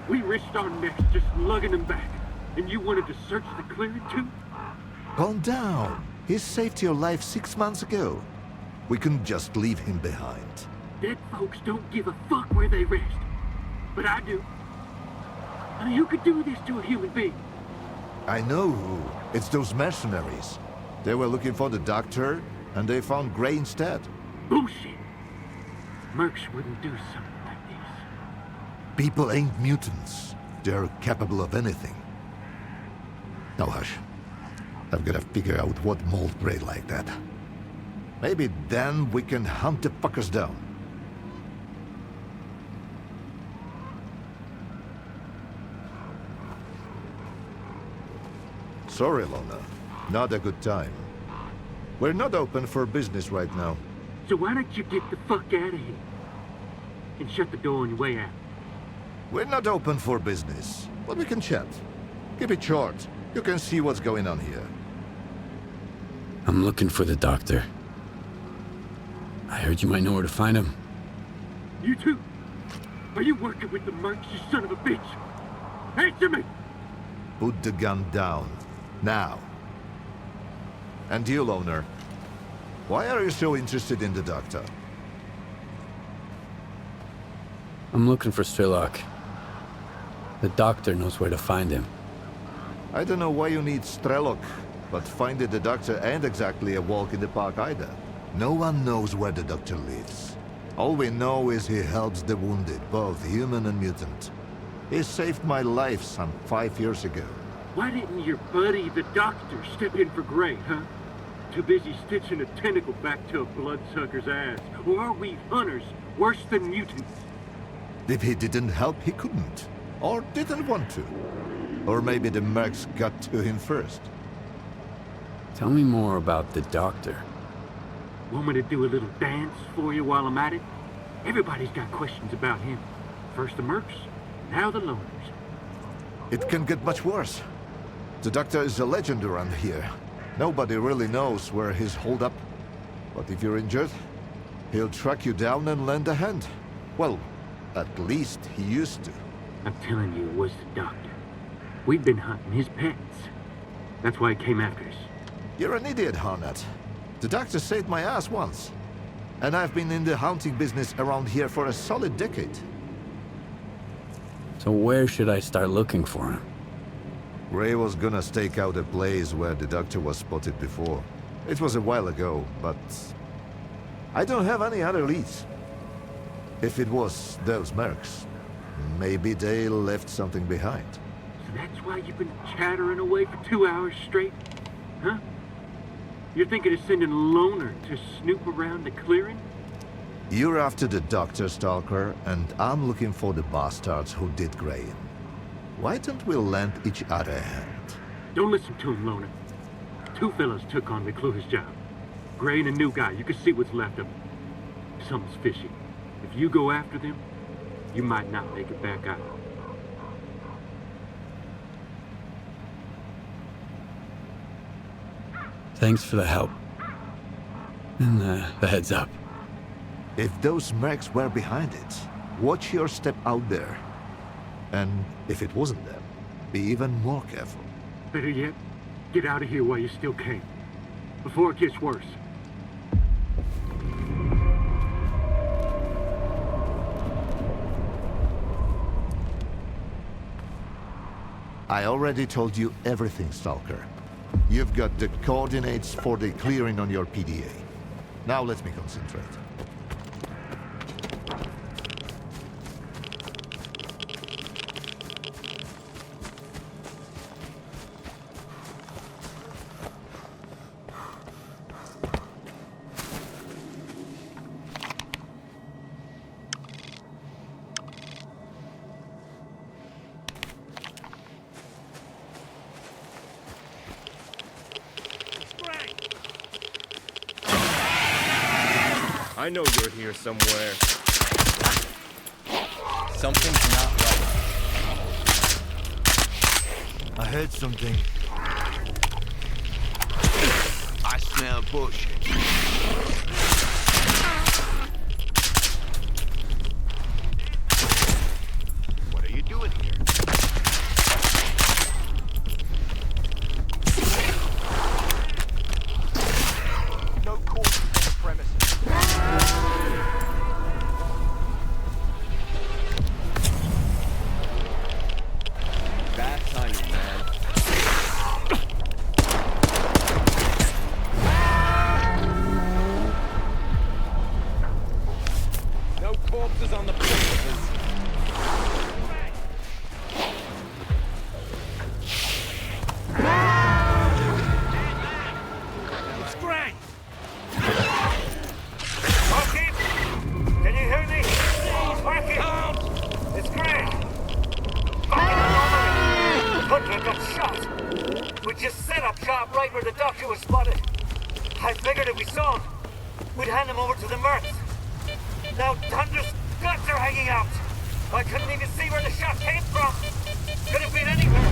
We risked our necks just lugging him back. And you wanted to search the clearing too? Calm down. He saved your life 6 months ago. We couldn't just leave him behind. Dead folks don't give a fuck where they rest. But I do. I mean, who could do this to a human being? I know who. It's those mercenaries. They were looking for the doctor, and they found Gray instead. Bullshit. Mercs wouldn't do something like this. People ain't mutants. They're capable of anything. Now hush. I've got to figure out what mold Gray like that. Maybe then we can hunt the fuckers down. Sorry, Lona. Not a good time. We're not open for business right now. So why don't you get the fuck out of here? And shut the door on your way out. We're not open for business, but we can chat. Keep it short. You can see what's going on here. I'm looking for the doctor. I heard you might know where to find him. You too? Are you working with the mercs, you son of a bitch? Answer me! Put the gun down. Now. And you, Loner. Why are you so interested in the doctor? I'm looking for S.T.A.L.K.E.R. The doctor knows where to find him. I don't know why you need S.T.A.L.K.E.R, but finding the doctor ain't exactly a walk in the park either. No one knows where the doctor lives. All we know is he helps the wounded, both human and mutant. He saved my life some 5 years ago. Why didn't your buddy, the doctor, step in for Gray, huh? Too busy stitching a tentacle back to a bloodsucker's ass. Or are we hunters worse than mutants? If he didn't help, he couldn't. Or didn't want to. Or maybe the mercs got to him first. Tell me more about the doctor. Want me to do a little dance for you while I'm at it? Everybody's got questions about him. First the mercs, now the loners. It can get much worse. The doctor is a legend around here. Nobody really knows where he's holed up. But if you're injured, he'll track you down and lend a hand. Well, at least he used to. I'm telling you, it was the doctor. We'd been hunting his pets. That's why he came after us. You're an idiot, Harnett. The doctor saved my ass once. And I've been in the hunting business around here for a solid decade. So where should I start looking for him? Ray was gonna stake out a place where the doctor was spotted before. It was a while ago, but I don't have any other leads. If it was those mercs, maybe they left something behind. So that's why you've been chattering away for 2 hours straight? Huh? You're thinking of sending Loner to snoop around the clearing? You're after the doctor, Stalker, and I'm looking for the bastards who did Gray in. Why don't we lend each other a hand? Don't listen to him, Loner. 2 fellas took on McClure's job. Gray and a new guy. You can see what's left of him. Something's fishy. If you go after them, you might not make it back out. Thanks for the help. And the heads up. If those mercs were behind it, watch your step out there. And if it wasn't them, be even more careful. Better yet, get out of here while you still can. Before it gets worse. I already told you everything, Stalker. You've got the coordinates for the clearing on your PDA. Now let me concentrate. I know you're here somewhere. Something's not right. I heard something. I smell bullshit. What are you doing here? got shot. We just set up shop right where the doctor was spotted. I figured if we saw him, we'd hand him over to the Murts. Now Thunder's guts are hanging out. I couldn't even see where the shot came from. Could have been anywhere.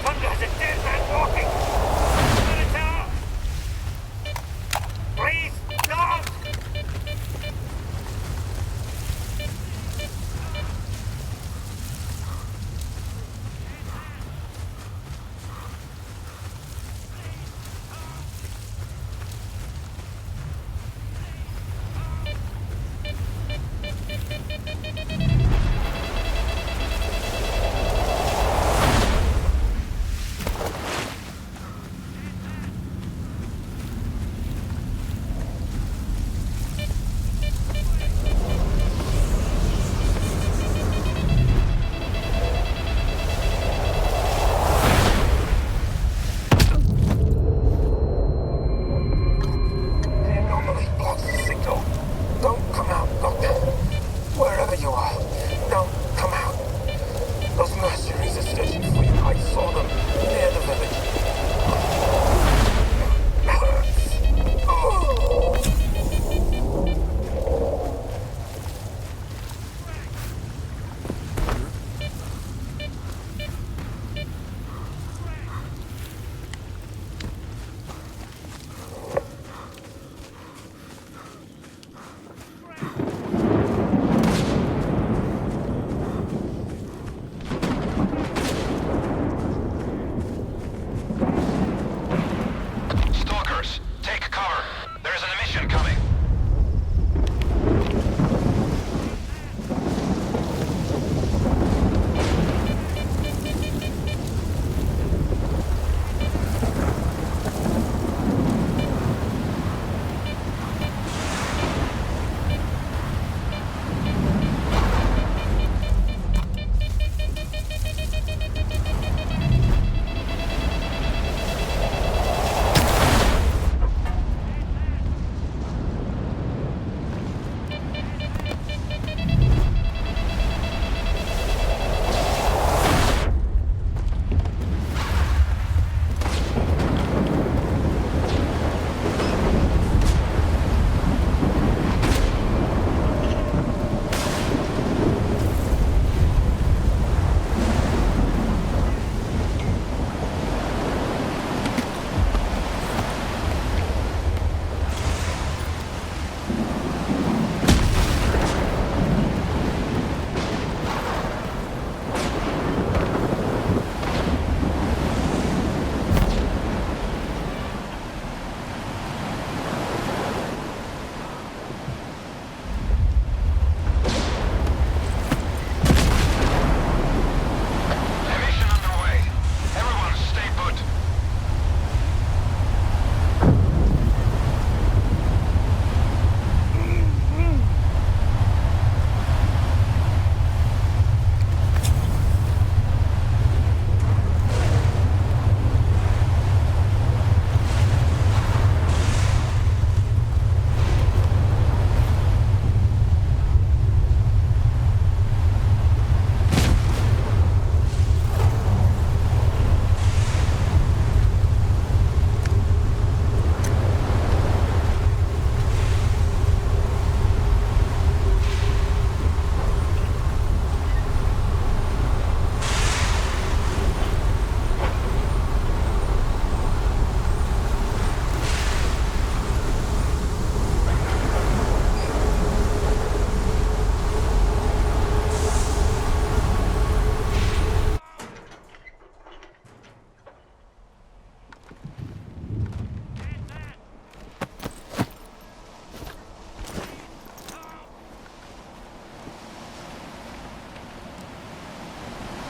Thunder has a dead man walking. Please, don't!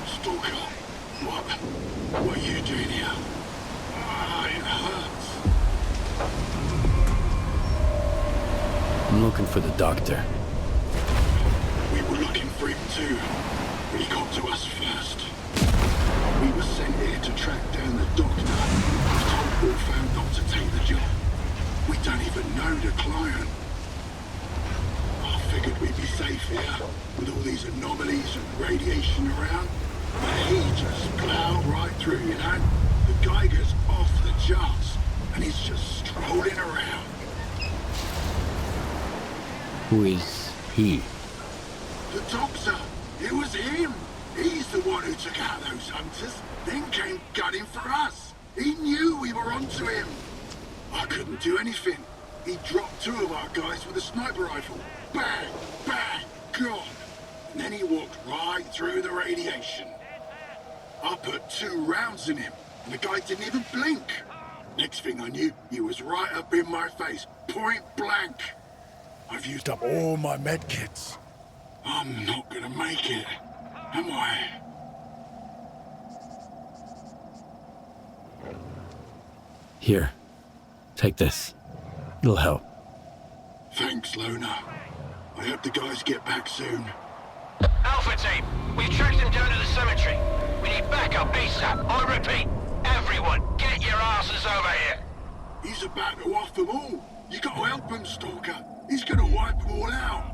Stalker, what are you doing here? It hurts. I'm looking for the doctor. We were looking for him too, but he got to us first. We were sent here to track down the doctor. Told Wolfhound not to take the job. We don't even know the client. I figured we'd be safe here, with all these anomalies and radiation around. But he just plowed right through, you know? The Geiger's off the charts, and he's just strolling around. Who is he? The doctor, it was him. He's the one who took out those hunters, then came gunning for us. He knew we were onto him. I couldn't do anything. He dropped 2 of our guys with a sniper rifle. Bang, bang, gone. And then he walked right through the radiation. I put 2 rounds in him, and the guy didn't even blink. Next thing I knew, he was right up in my face, point blank. I've used up all my medkits. I'm not gonna make it, am I? Here. Take this. It'll help. Thanks, Loner. I hope the guys get back soon. Alpha team, we've tracked them down to the cemetery. We need backup ASAP. I repeat, everyone, get your asses over here. He's about to off them all. You gotta help him, Stalker. He's gonna wipe them all out.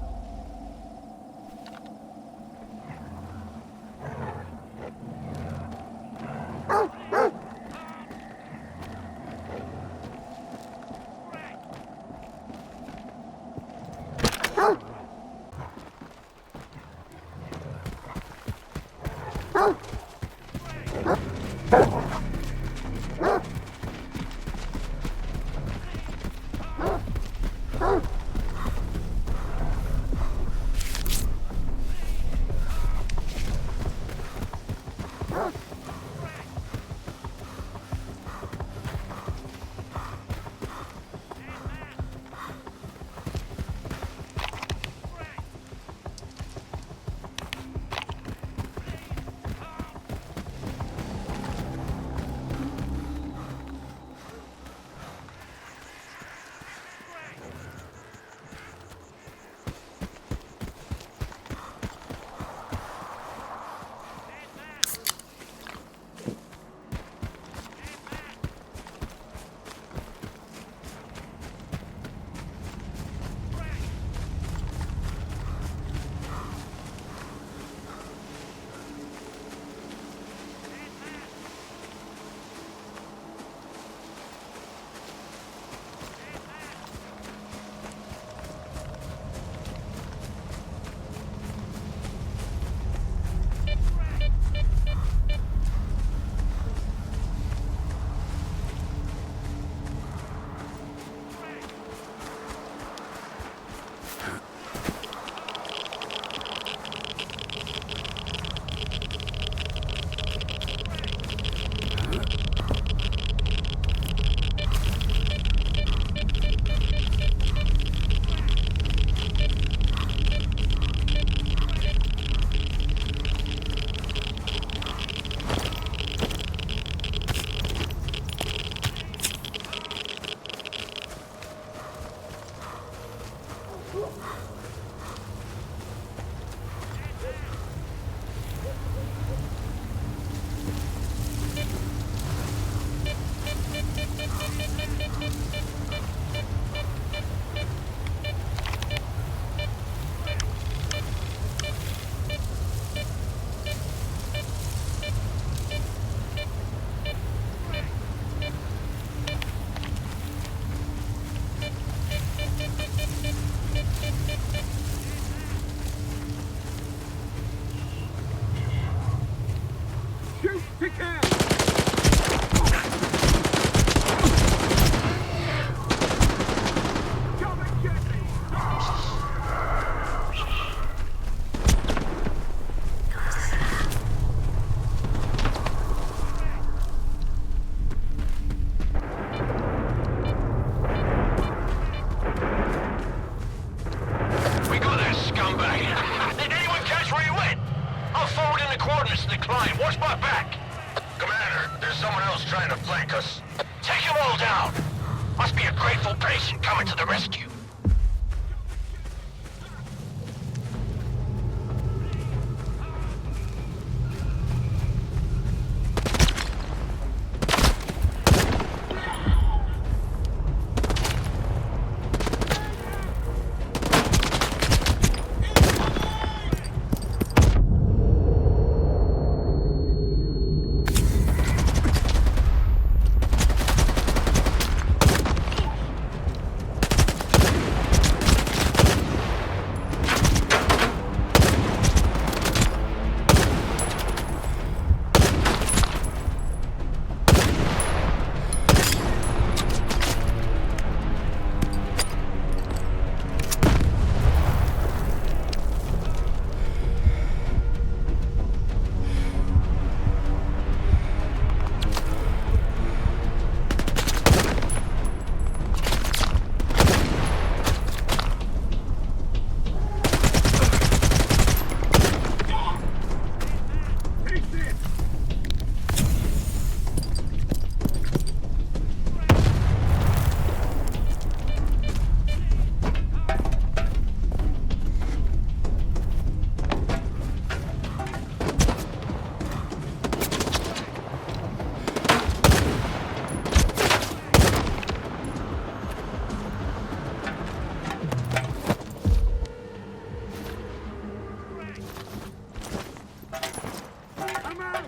Come out!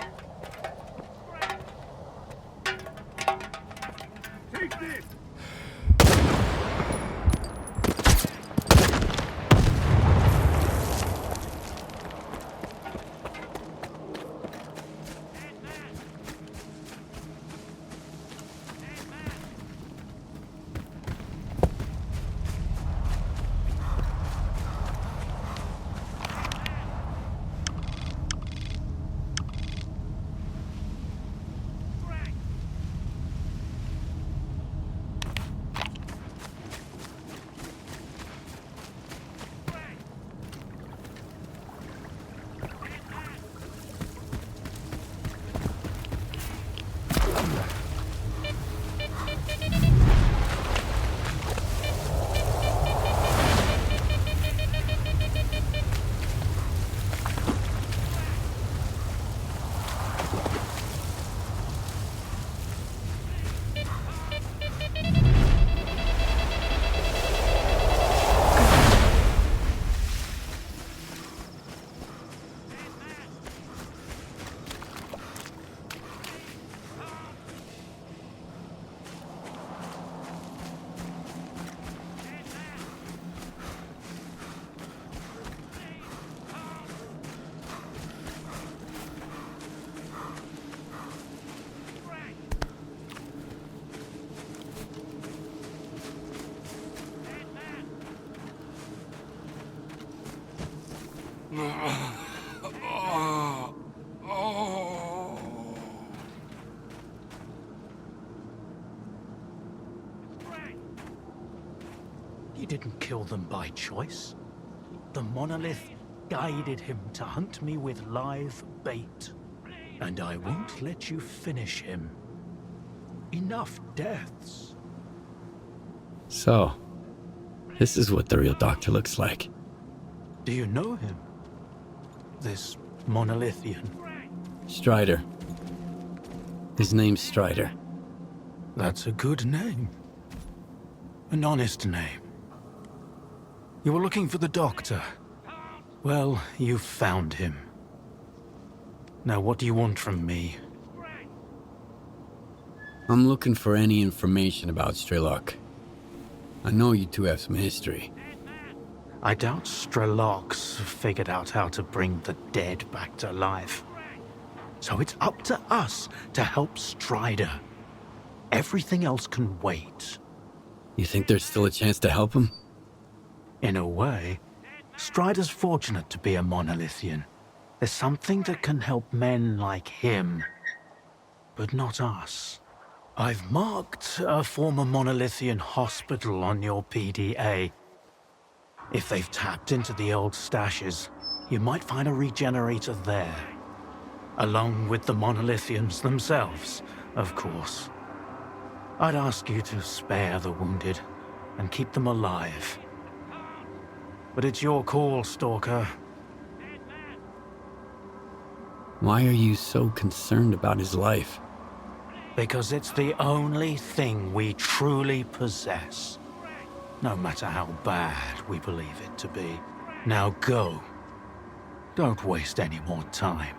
Take this! He didn't kill them by choice. The monolith guided him to hunt me with live bait. And I won't let you finish him. Enough deaths. So, this is what the real doctor looks like. Do you know him? This monolithian? Strider. His name's Strider. That's a good name. An honest name. You were looking for the doctor. Well, you found him. Now what do you want from me? I'm looking for any information about S.T.A.L.K.E.R. I know you two have some history. I doubt S.T.A.L.K.E.R's figured out how to bring the dead back to life. So it's up to us to help Strider. Everything else can wait. You think there's still a chance to help him? In a way, Strider's fortunate to be a monolithian. There's something that can help men like him, but not us. I've marked a former monolithian hospital on your PDA. If they've tapped into the old stashes, you might find a regenerator there. Along with the monolithians themselves, of course. I'd ask you to spare the wounded and keep them alive. But it's your call, Stalker. Why are you so concerned about his life? Because it's the only thing we truly possess. No matter how bad we believe it to be. Now go. Don't waste any more time.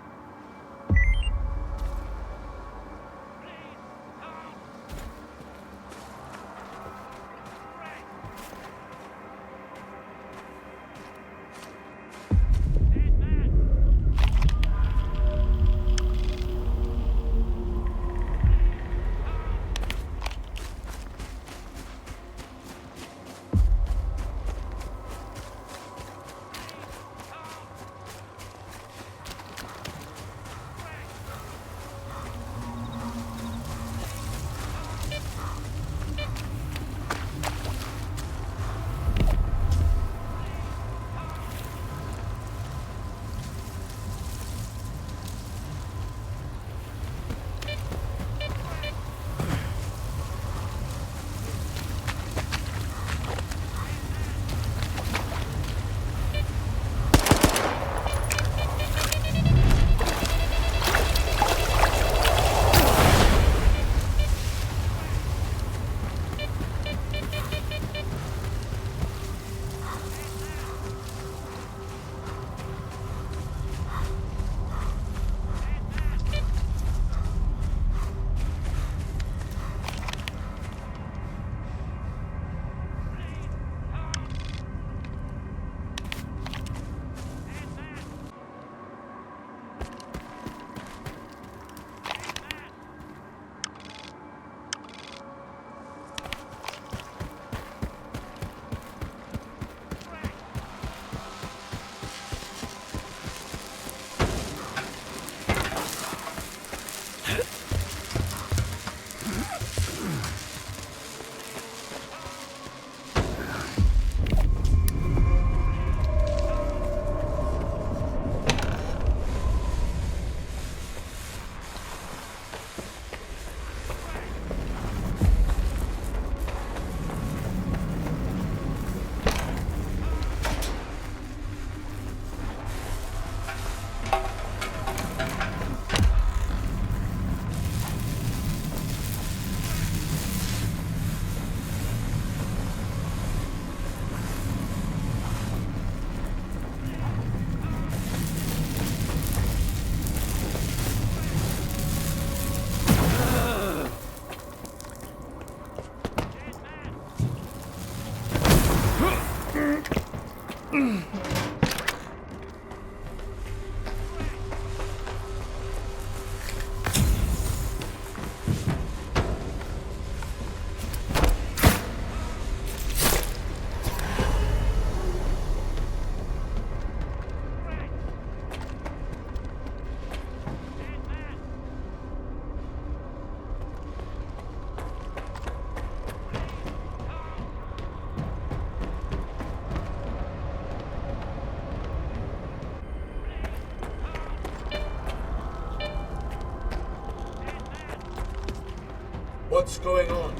What's going on?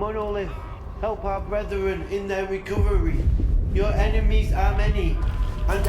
Monolith, help our brethren in their recovery. Your enemies are many, and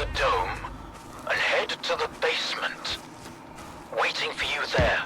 the dome and head to the basement. Waiting for you there.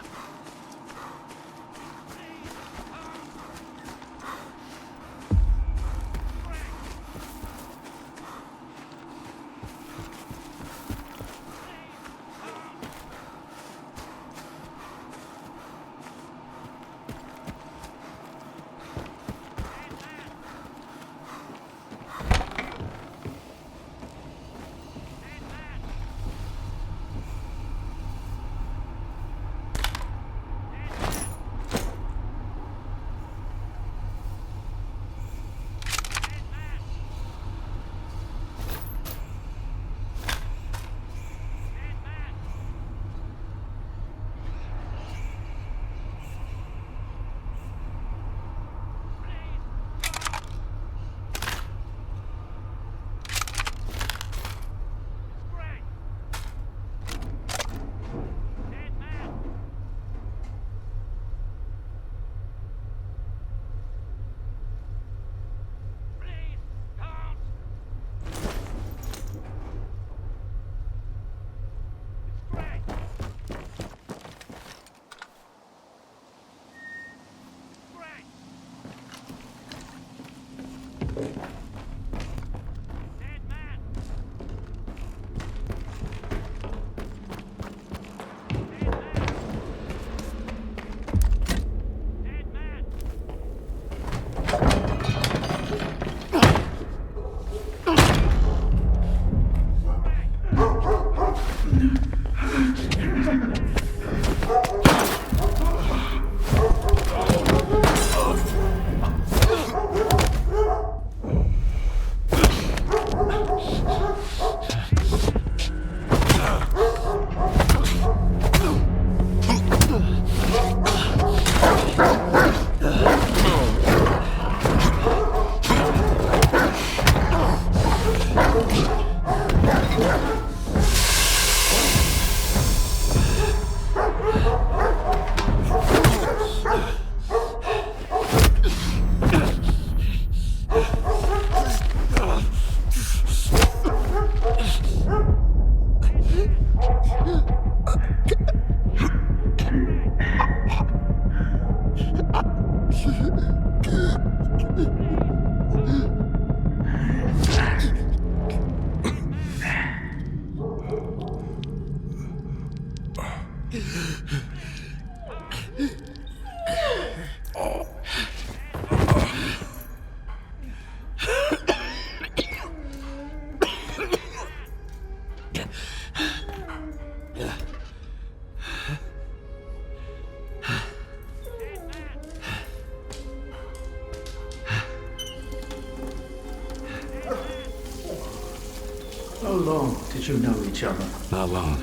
How long did you know each other? Not long.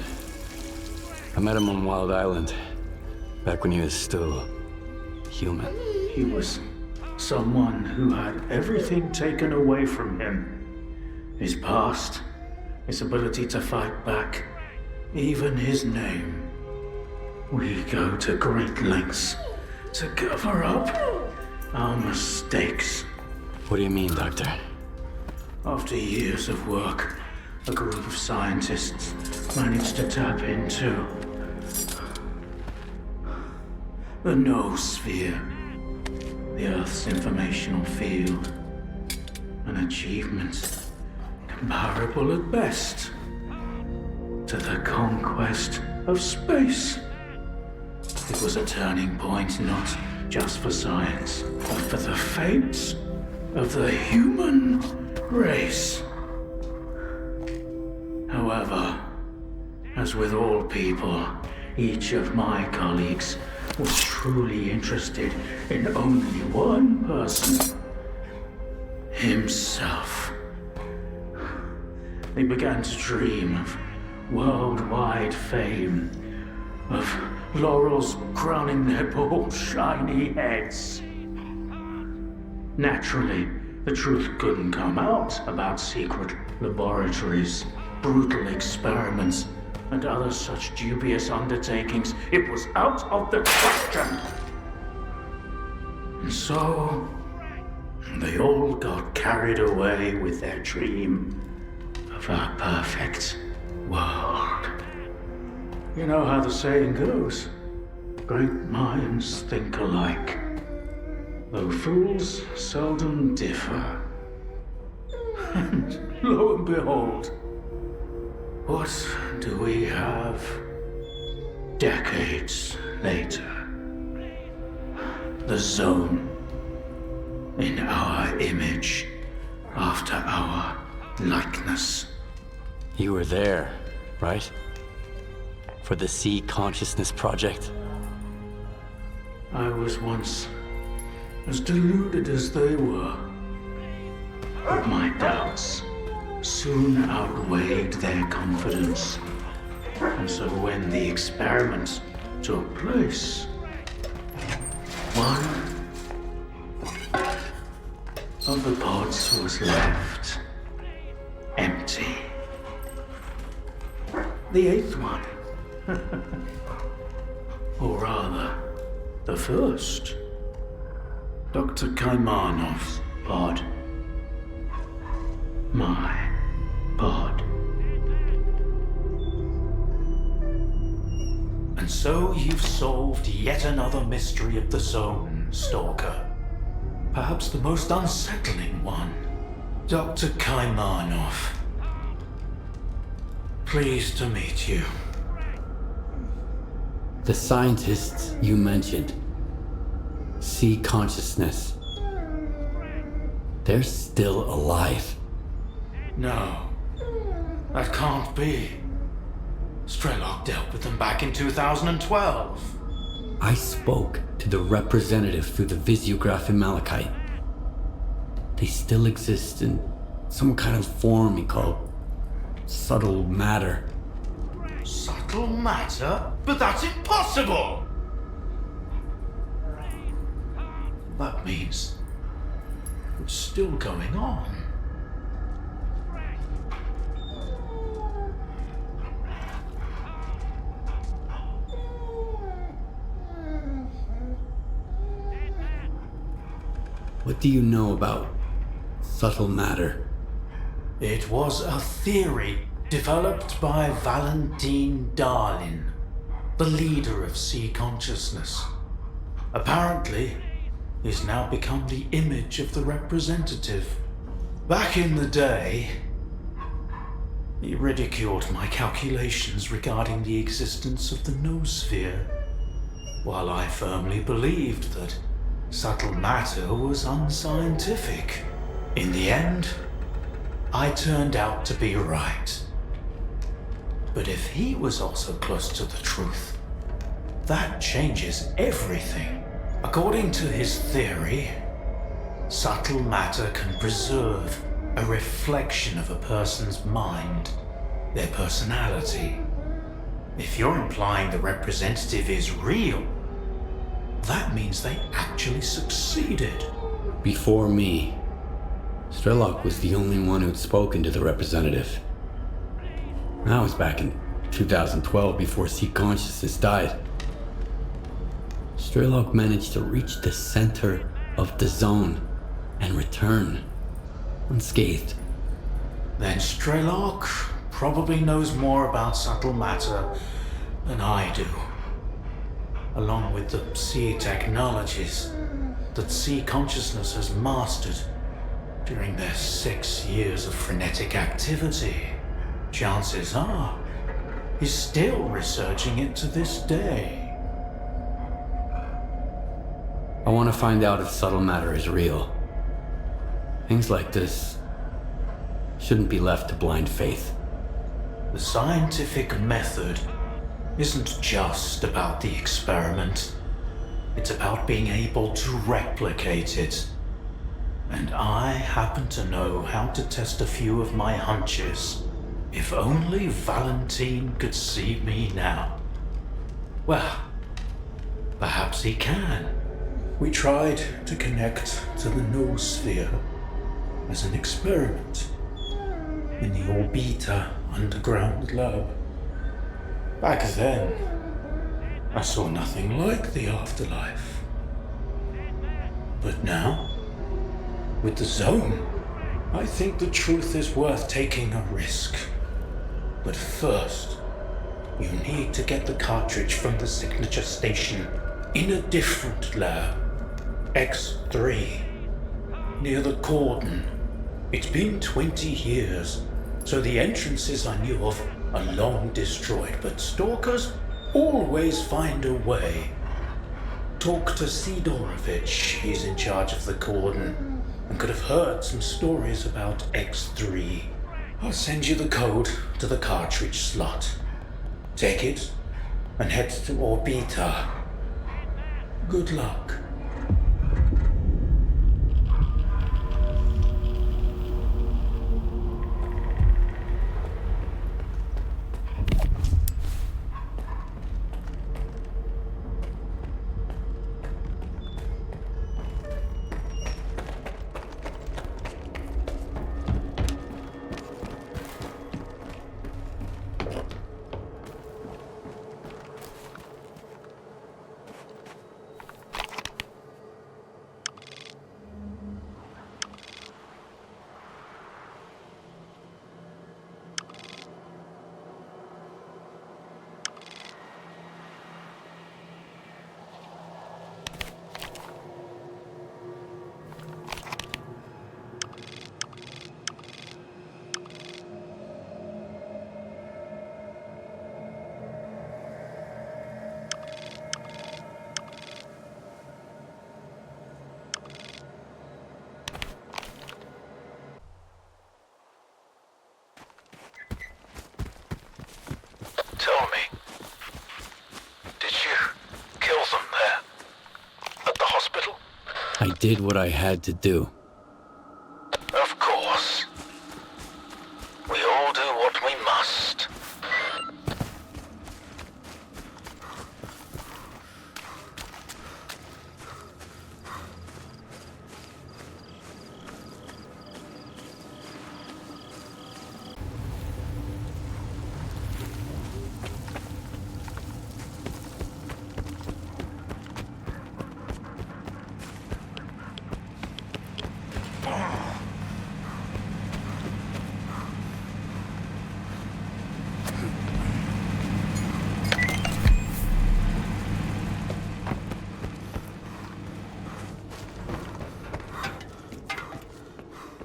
I met him on Wild Island, back when he was still human. He was someone who had everything taken away from him. His past, his ability to fight back, even his name. We go to great lengths to cover up our mistakes. What do you mean, Doctor? After years of work, a group of scientists managed to tap into the noosphere, the Earth's informational field, an achievement comparable at best to the conquest of space. It was a turning point not just for science, but for the fates of the human race. However, as with all people, each of my colleagues was truly interested in only one person: himself. They began to dream of worldwide fame, of laurels crowning their bald, shiny heads. Naturally, the truth couldn't come out about secret laboratories, brutal experiments, and other such dubious undertakings. It was out of the question. And so, they all got carried away with their dream of for a perfect world. You know how the saying goes, great minds think alike, though fools seldom differ. And lo and behold, what do we have decades later? The Zone, in our image, after our likeness. You were there, right? For the Sea Consciousness Project? I was once as deluded as they were. But my doubts soon outweighed their confidence. And so when the experiment took place, one of the pods was left empty. The eighth one, or rather, the first, Dr. Kaimanov's pod. My pod. And so you've solved yet another mystery of the Zone, Stalker. Perhaps the most unsettling one. Dr. Kaimanov. Pleased to meet you. The scientists you mentioned, Sea Consciousness, they're still alive. No, that can't be. S.T.A.L.K.E.R dealt with them back in 2012. I spoke to the representative through the visiograph in Malachite. They still exist in some kind of form he called subtle matter. Subtle matter? But that's impossible! That means it's still going on. What do you know about subtle matter? It was a theory developed by Valentin Darlin, the leader of Sea Consciousness. Apparently, he's now become the image of the representative. Back in the day, he ridiculed my calculations regarding the existence of the noosphere, while I firmly believed that subtle matter was unscientific. In the end, I turned out to be right. But if he was also close to the truth, that changes everything. According to his theory, subtle matter can preserve a reflection of a person's mind, their personality. If you're implying the representative is real, that means they actually succeeded. Before me, S.T.A.L.K.E.R was the only one who'd spoken to the representative. That was back in 2012 before Sea Consciousness died. S.T.A.L.K.E.R managed to reach the center of the zone and return unscathed. Then S.T.A.L.K.E.R probably knows more about subtle matter than I do, along with the sea technologies that Sea Consciousness has mastered during their 6 years of frenetic activity. Chances are, he's still researching it to this day. I want to find out if subtle matter is real. Things like this shouldn't be left to blind faith. The scientific method isn't just about the experiment. It's about being able to replicate it. And I happen to know how to test a few of my hunches. If only Valentin could see me now. Well, perhaps he can. We tried to connect to the noosphere as an experiment in the Orbita underground lab. Back then, I saw nothing like the afterlife. But now, with the zone, I think the truth is worth taking a risk. But first, you need to get the cartridge from the signature station in a different lab. X3. Near the cordon. It's been 20 years, so the entrances I knew of are long destroyed, but stalkers always find a way. Talk to Sidorovich, he's in charge of the cordon, and could have heard some stories about X3. I'll send you the code to the cartridge slot. Take it, and head to Orbita. Good luck. Tell me, did you kill them there? At the hospital? I did what I had to do. Of course. We all do what we must.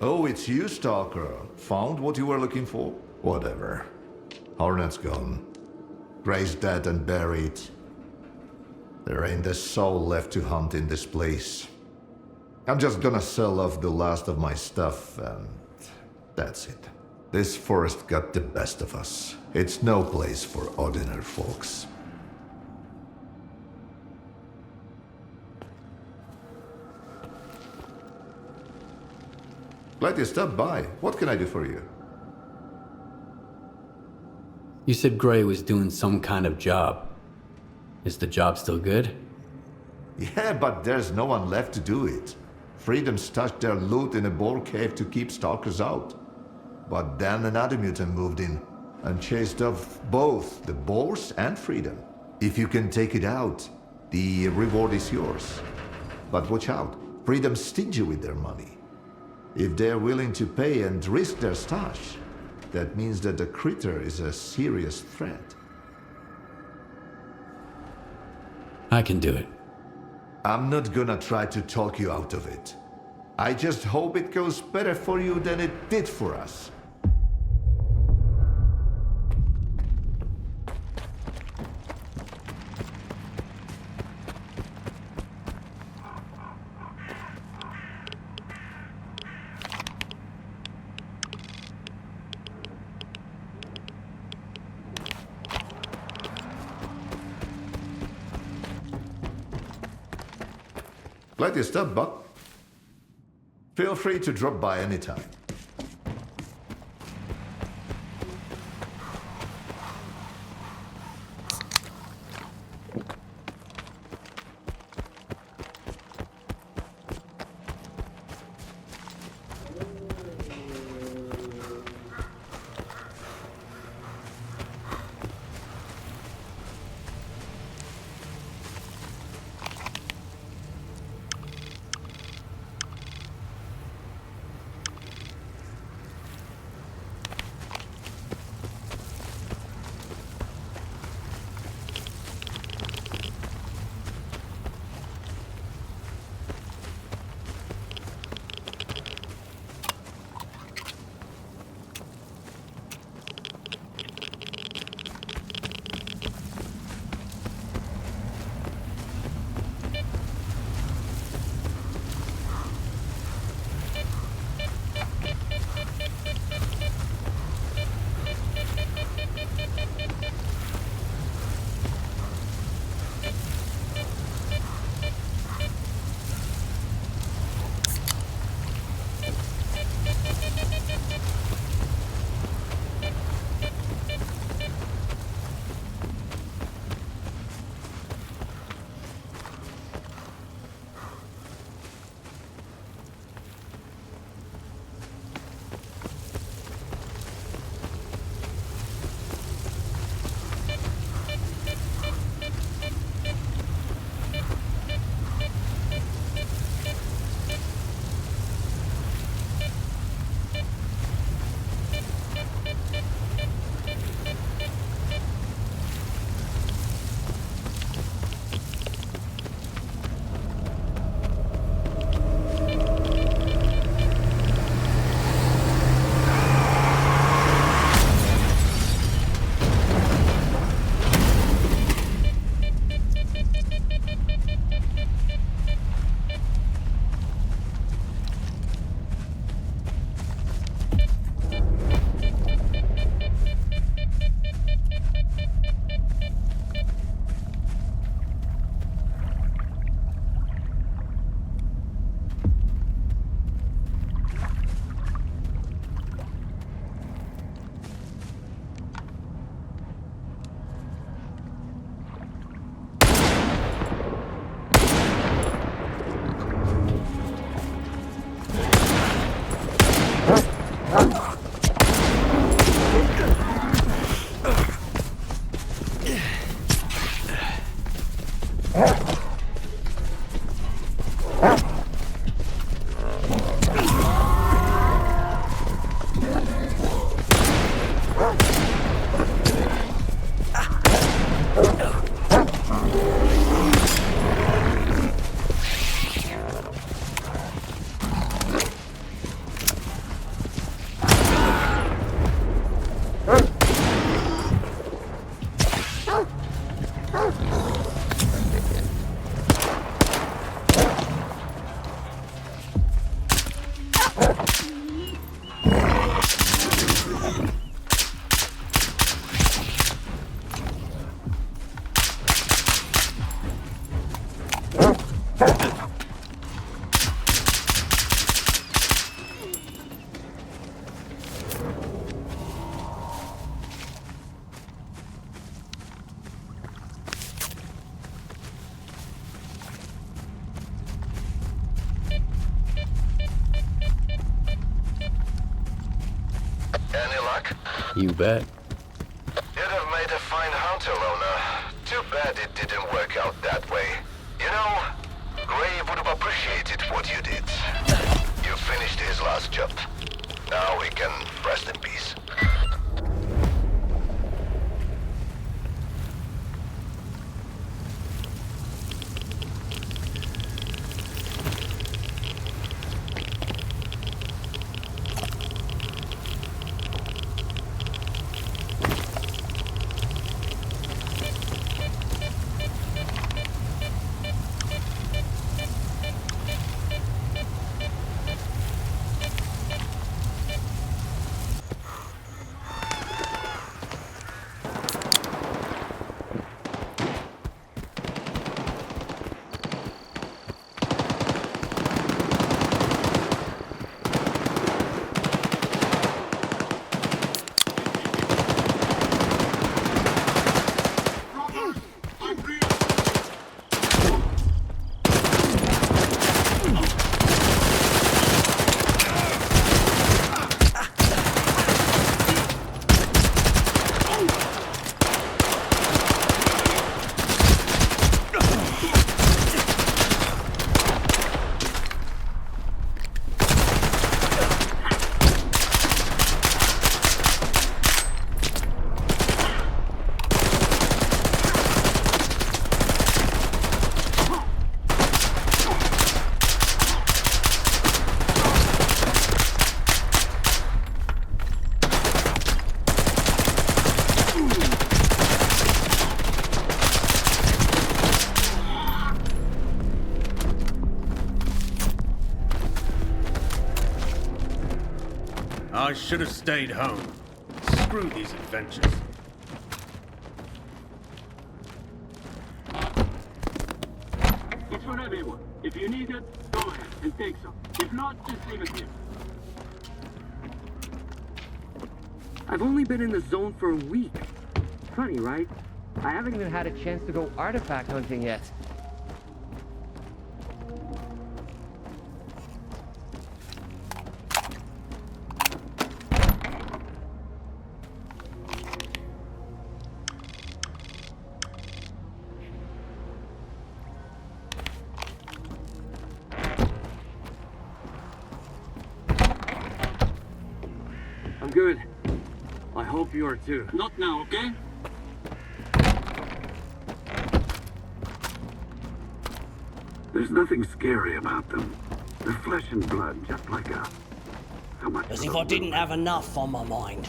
Oh, it's you, Stalker. Found what you were looking for? Whatever. Hornet's gone. Gray's dead and buried. There ain't a soul left to hunt in this place. I'm just gonna sell off the last of my stuff, and that's it. This forest got the best of us. It's no place for ordinary folks. Glad you stopped by. What can I do for you? You said Gray was doing some kind of job. Is the job still good? Yeah, but there's no one left to do it. Freedom stashed their loot in a boar cave to keep stalkers out. But then another mutant moved in and chased off both the boars and Freedom. If you can take it out, the reward is yours. But watch out, Freedom's stingy with their money. If they're willing to pay and risk their stash, that means that the critter is a serious threat. I can do it. I'm not gonna try to talk you out of it. I just hope it goes better for you than it did for us. Glad you stopped, Buck. Feel free to drop by anytime. Any luck? You bet. You'd have made a fine hunter, Lona. Too bad it didn't work out that way. You know, Gray would have appreciated what you did. You finished his last job. Now we can rest in peace. I should have stayed home. Screw these adventures. It's for everyone. If you need it, go ahead and take some. If not, just leave it here. I've only been in the zone for a week. Funny, right? I haven't even had a chance to go artifact hunting yet. I'm good. I hope you are too. Not now, okay? There's nothing scary about them. They're flesh and blood, just like us. How much? As if I didn't have enough on my mind.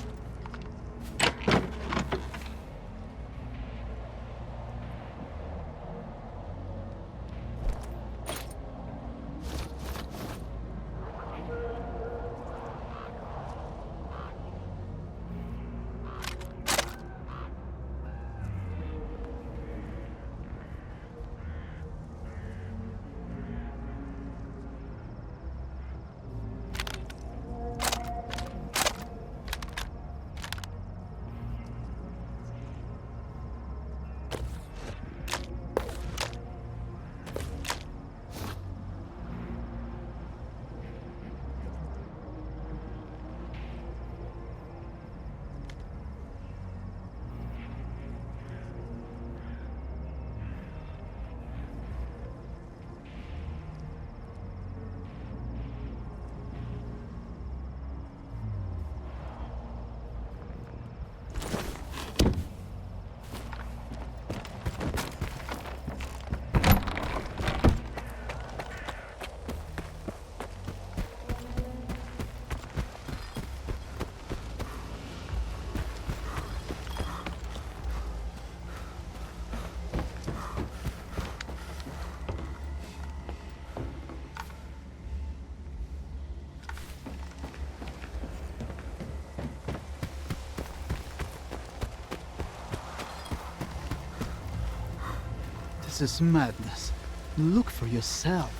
This is madness. Look for yourself.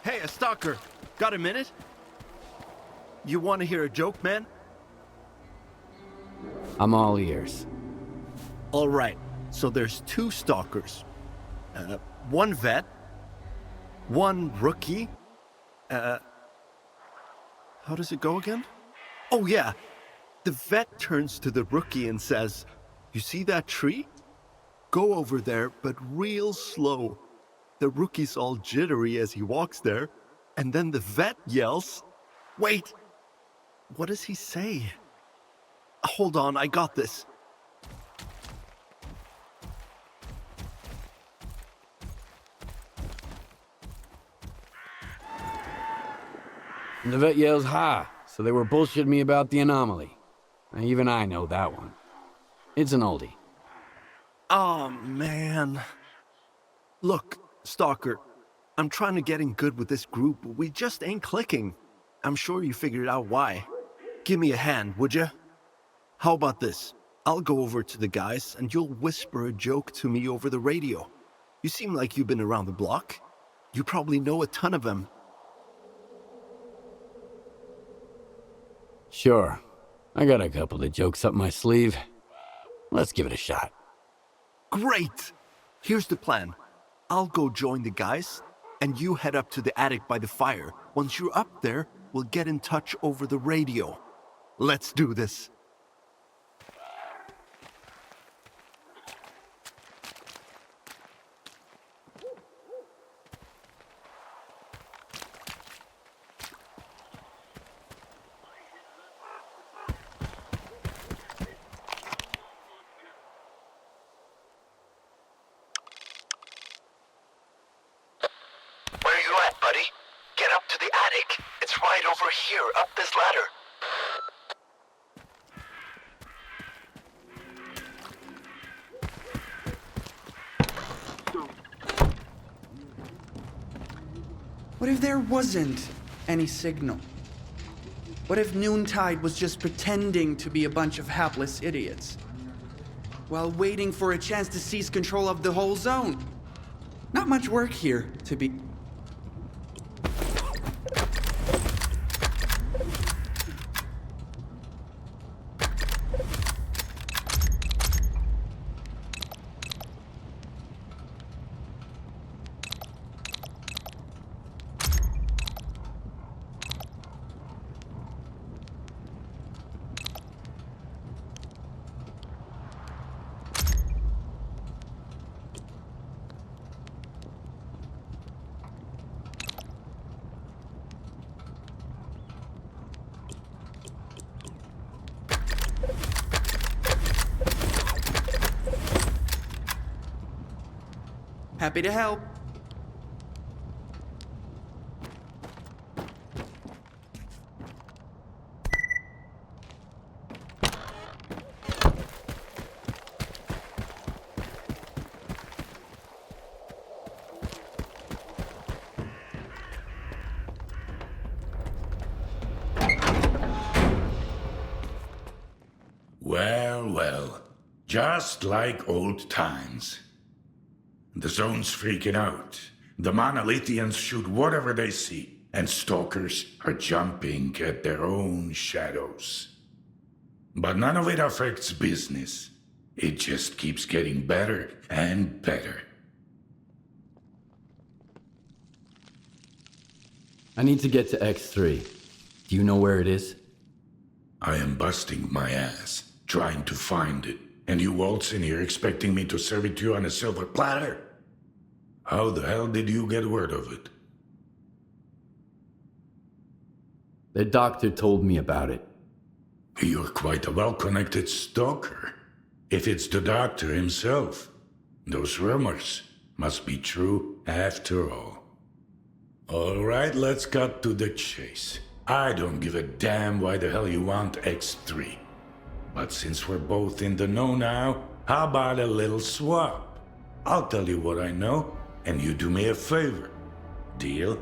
Hey, a Stalker. Got a minute? You want to hear a joke, man? I'm all ears. All right. So there's two Stalkers. One vet. One rookie. How does it go again? Oh, yeah. The vet turns to the rookie and says, "You see that tree? Go over there, but real slow." The rookie's all jittery as he walks there, and then the vet yells, "Wait! What does he say? Hold on, I got this." The vet yells, "Ha!" So they were bullshitting me about the anomaly. Even I know that one. It's an oldie. Oh, man. Look, Stalker, I'm trying to get in good with this group, but we just ain't clicking. I'm sure you figured out why. Give me a hand, would ya? How about this? I'll go over to the guys and you'll whisper a joke to me over the radio. You seem like you've been around the block. You probably know a ton of them. Sure. I got a couple of jokes up my sleeve. Let's give it a shot. Great! Here's the plan. I'll go join the guys, and you head up to the attic by the fire. Once you're up there, we'll get in touch over the radio. Let's do this. Here, up this ladder. What if there wasn't any signal? What if Noontide was just pretending to be a bunch of hapless idiots, while waiting for a chance to seize control of the whole zone? Not much work here, to be... Happy to help. Well, well. Just like old times. The zone's freaking out. The monolithians shoot whatever they see, and stalkers are jumping at their own shadows. But none of it affects business. It just keeps getting better and better. I need to get to X3. Do you know where it is? I am busting my ass, trying to find it. And you waltz in here expecting me to serve it to you on a silver platter? How the hell did you get word of it? The doctor told me about it. You're quite a well-connected stalker. If it's the doctor himself, those rumors must be true after all. All right, let's cut to the chase. I don't give a damn why the hell you want X3. But since we're both in the know now, how about a little swap? I'll tell you what I know, and you do me a favor. Deal?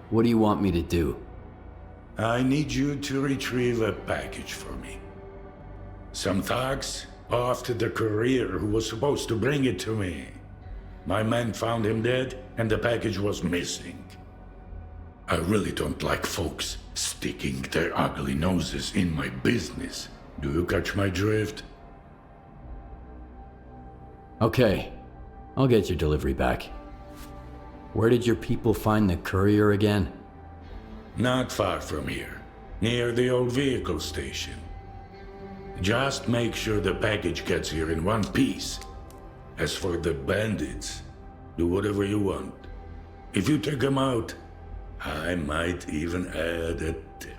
What do you want me to do? I need you to retrieve a package for me. Some thugs off to the courier who was supposed to bring it to me. My men found him dead, and the package was missing. I really don't like folks sticking their ugly noses in my business. Do you catch my drift? Okay, I'll get your delivery back. Where did your people find the courier again? Not far from here, near the old vehicle station. Just make sure the package gets here in one piece. As for the bandits, do whatever you want. If you take them out, I might even add a tip.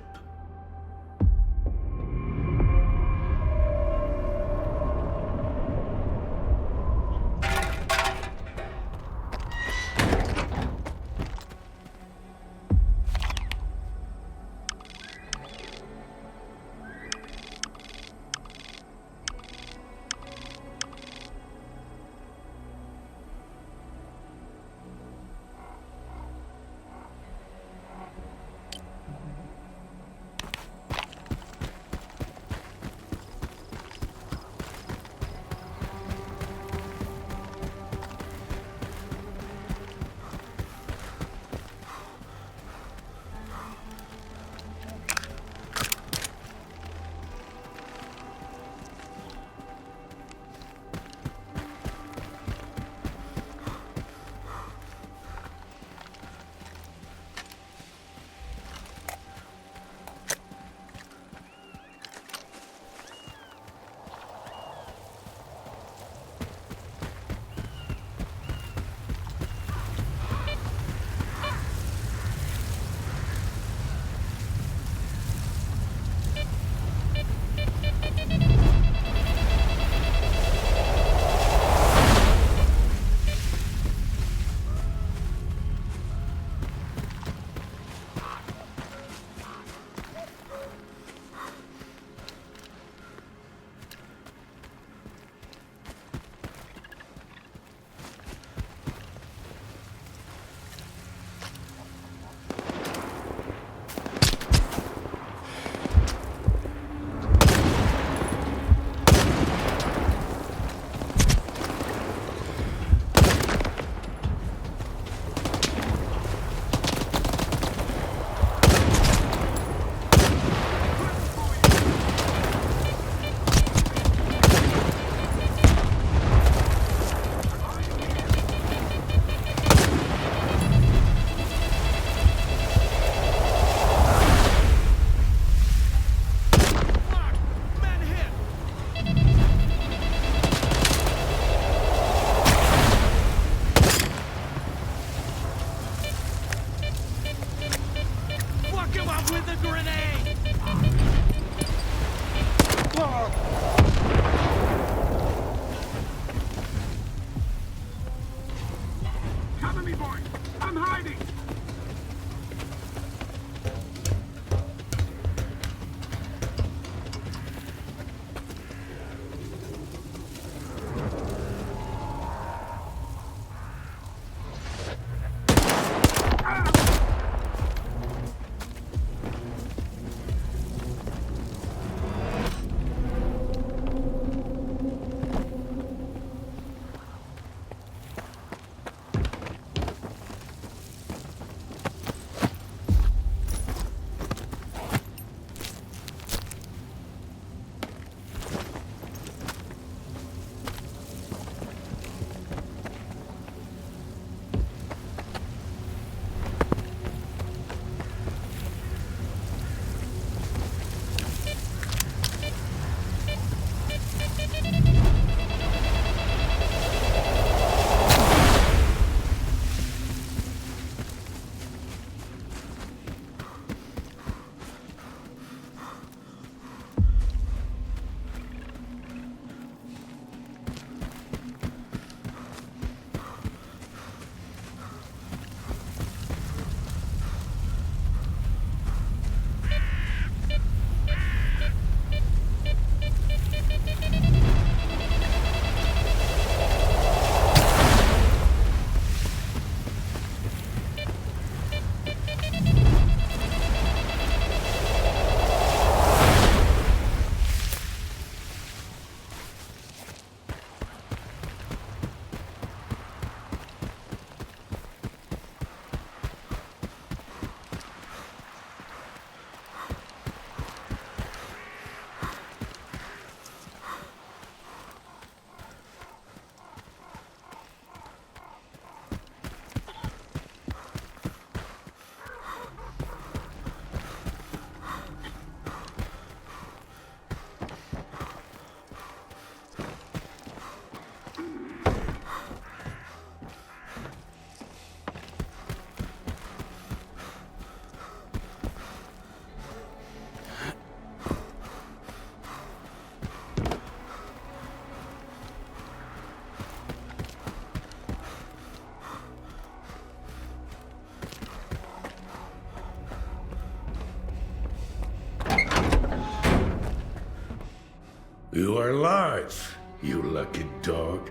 You are alive, you lucky dog.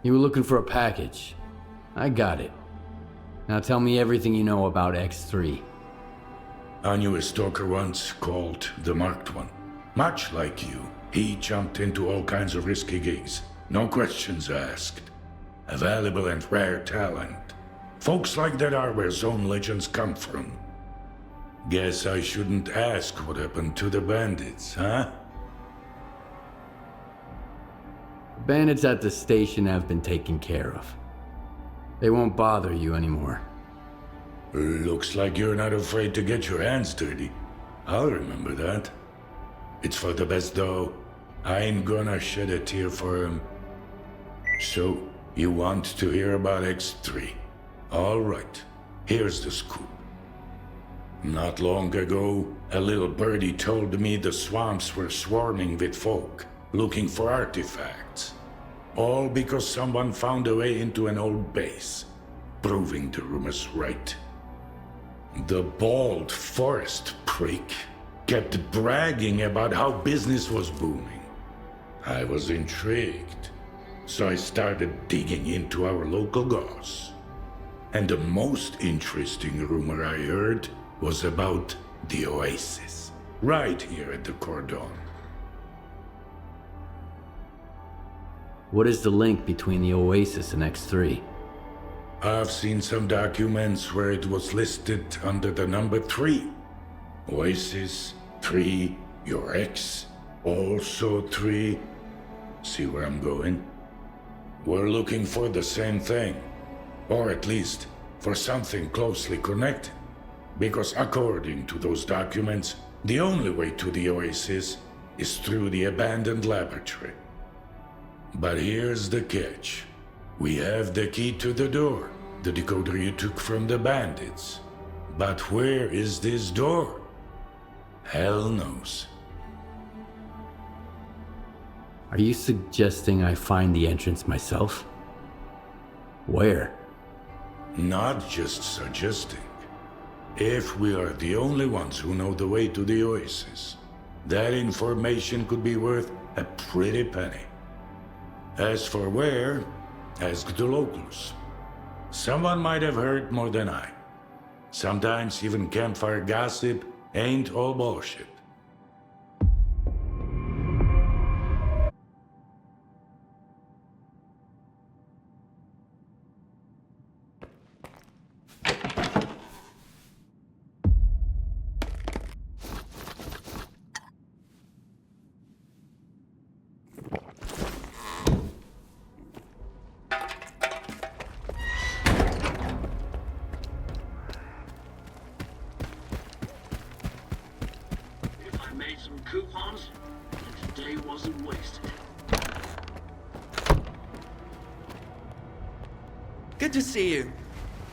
You were looking for a package. I got it. Now tell me everything you know about X3. I knew a stalker once called the Marked One. Much like you, he jumped into all kinds of risky gigs. No questions asked. A valuable and rare talent. Folks like that are where Zone legends come from. Guess I shouldn't ask what happened to the bandits, huh? Bandits at the station have been taken care of. They won't bother you anymore. Looks like you're not afraid to get your hands dirty. I'll remember that. It's for the best though. I ain't gonna shed a tear for him. So, you want to hear about X3? All right, here's the scoop. Not long ago, a little birdie told me the swamps were swarming with folk, looking for artifacts. All because someone found a way into an old base, proving the rumors right. The bald forest prick kept bragging about how business was booming. I was intrigued, so I started digging into our local goss. And the most interesting rumor I heard was about the oasis, right here at the Cordon. What is the link between the Oasis and X3? I've seen some documents where it was listed under the number 3. Oasis, 3, your ex, also 3. See where I'm going? We're looking for the same thing. Or at least, for something closely connected. Because according to those documents, the only way to the Oasis is through the abandoned laboratory. But here's the catch. We have the key to the door, the decoder you took from the bandits. But where is this door? Hell knows. Are you suggesting I find the entrance myself? Where? Not just suggesting. If we are the only ones who know the way to the Oasis, that information could be worth a pretty penny. As for where, ask the locals. Someone might have heard more than I. Sometimes even campfire gossip ain't all bullshit. Coupons, and today wasn't wasted. Good to see you.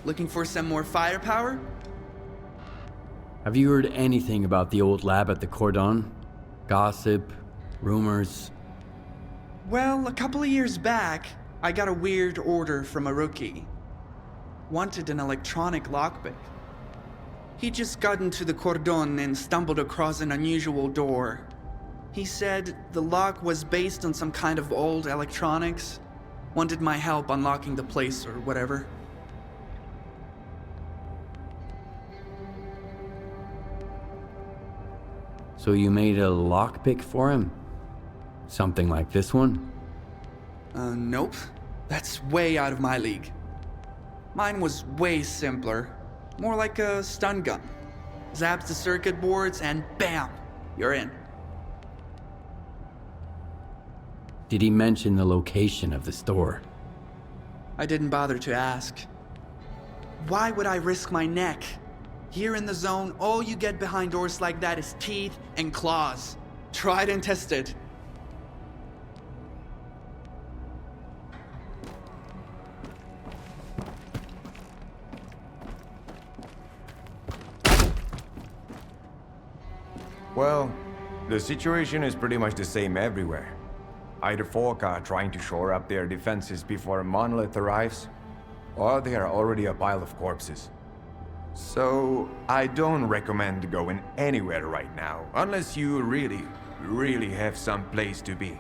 Looking for some more firepower? Have you heard anything about the old lab at the Cordon? Gossip? Rumors? Well, a couple of years back, I got a weird order from a rookie. Wanted an electronic lockpick. He just got into the Cordon and stumbled across an unusual door. He said the lock was based on some kind of old electronics. Wanted my help unlocking the place or whatever. So you made a lockpick for him? Something like this one? Nope. That's way out of my league. Mine was way simpler. More like a stun gun. Zaps the circuit boards and bam! You're in. Did he mention the location of the store? I didn't bother to ask. Why would I risk my neck? Here in the zone, all you get behind doors like that is teeth and claws. Tried and tested. Well, the situation is pretty much the same everywhere. Either folk are trying to shore up their defenses before a monolith arrives, or they are already a pile of corpses. So, I don't recommend going anywhere right now, unless you really have some place to be.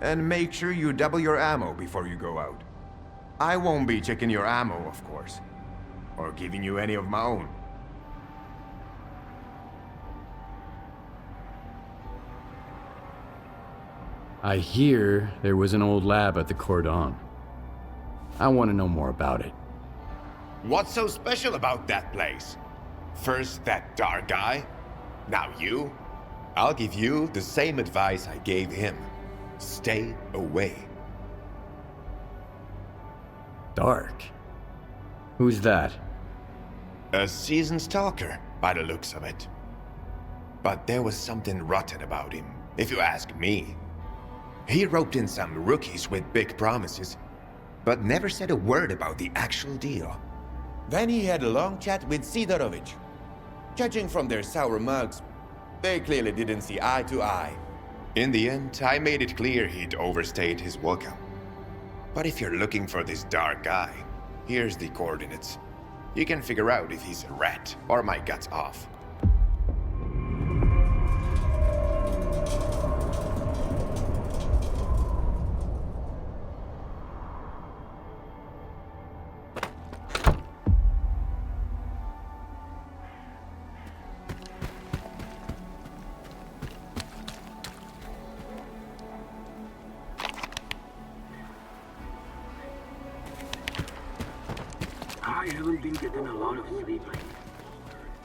And make sure you double your ammo before you go out. I won't be checking your ammo, of course. Or giving you any of my own. I hear there was an old lab at the Cordon. I want to know more about it. What's so special about that place? First that dark guy, now you. I'll give you the same advice I gave him. Stay away. Dark? Who's that? A seasoned stalker, by the looks of it. But there was something rotten about him, if you ask me. He roped in some rookies with big promises, but never said a word about the actual deal. Then he had a long chat with Sidorovich. Judging from their sour mugs, they clearly didn't see eye to eye. In the end, I made it clear he'd overstayed his welcome. But if you're looking for this dark guy, here's the coordinates. You can figure out if he's a rat or my guts off. I haven't been getting a lot of sleep lately.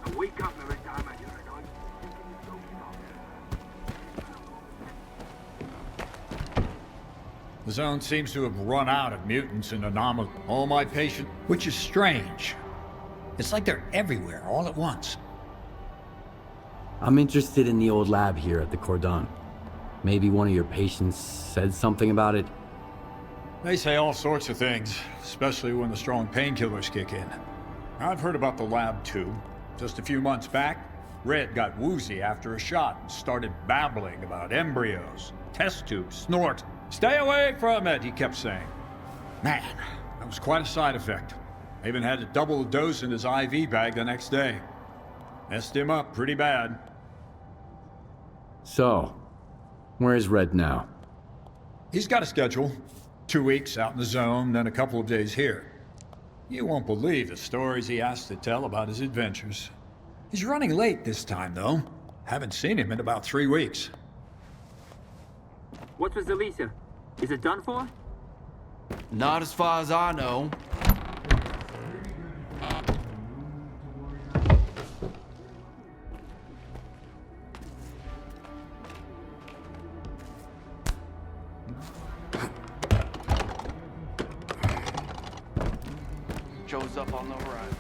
I wake up every time I hear a noise. The zone seems to have run out of mutants and anomalies. All my patients... Which is strange. It's like they're everywhere all at once. I'm interested in the old lab here at the Cordon. Maybe one of your patients said something about it? They say all sorts of things, especially when the strong painkillers kick in. I've heard about the lab too. Just a few months back, Red got woozy after a shot and started babbling about embryos, test tubes, snort. Stay away from it, he kept saying. Man, that was quite a side effect. I even had to double the dose in his IV bag the next day. Messed him up pretty bad. So, where's Red now? He's got a schedule. 2 weeks out in the zone, then a couple of days here. You won't believe the stories he has to tell about his adventures. He's running late this time, though. Haven't seen him in about 3 weeks. What's with Zelisa? Is it done for? Not as far as I know. Shows up on the horizon.